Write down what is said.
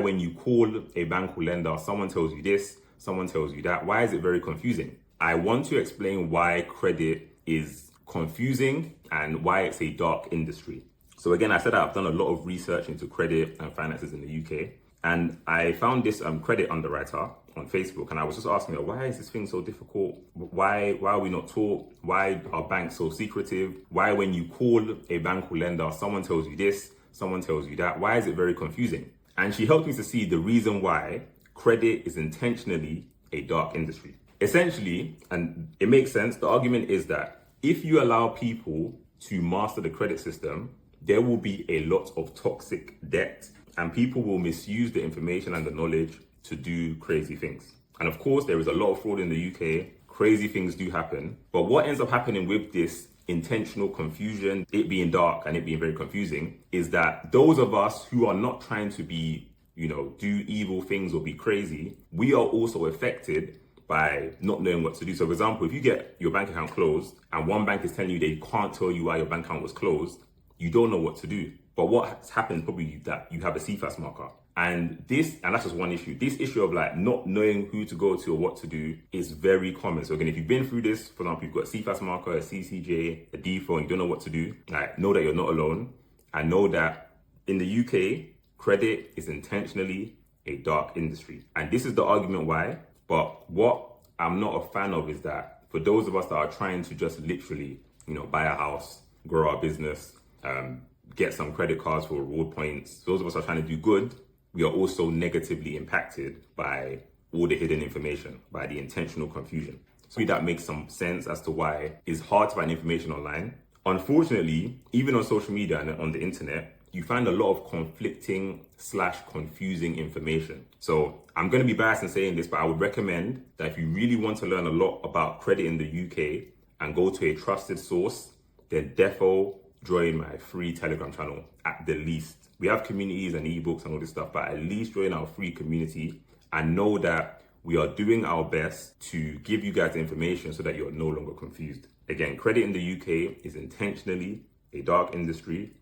when you call a bank or lender, someone tells you this, someone tells you that. Why is it very confusing? I want to explain why credit is confusing and why it's a dark industry. So again, I said that I've done a lot of research into credit and finances in the UK. And I found this credit underwriter on Facebook, and I was just asking her, why is this thing so difficult? Why are we not taught? Why are banks so secretive? Why when you call a bank or lender, someone tells you this, someone tells you that? Why is it very confusing? And she helped me to see the reason why credit is intentionally a dark industry. Essentially, and it makes sense, the argument is that if you allow people to master the credit system, there will be a lot of toxic debt and people will misuse the information and the knowledge to do crazy things. And of course, there is a lot of fraud in the UK. Crazy things do happen. But what ends up happening with this intentional confusion, it being dark and it being very confusing, is that those of us who are not trying to be, do evil things or be crazy, we are also affected by not knowing what to do. So for example, if you get your bank account closed and one bank is telling you they can't tell you why your bank account was closed, you don't know what to do. But what has happened is probably that you have a CFAS marker. And that's just one issue. This issue of not knowing who to go to or what to do is very common. So again, if you've been through this, for example, you've got a CFAS marker, a CCJ, a default, and you don't know what to do, know that you're not alone. And know that in the UK, credit is intentionally a dark industry. And this is the argument why. But what I'm not a fan of is that for those of us that are trying to just literally, buy a house, grow our business, get some credit cards for reward points, those of us are trying to do good, we are also negatively impacted by all the hidden information, by the intentional confusion. So that makes some sense as to why it's hard to find information online. Unfortunately, even on social media and on the internet, you find a lot of conflicting/confusing information. So I'm going to be biased in saying this, but I would recommend that if you really want to learn a lot about credit in the UK and go to a trusted source, then defo join my free Telegram channel at the least. We have communities and ebooks and all this stuff, but at least join our free community and know that we are doing our best to give you guys the information so that you're no longer confused. Again, credit in the UK is intentionally a dark industry.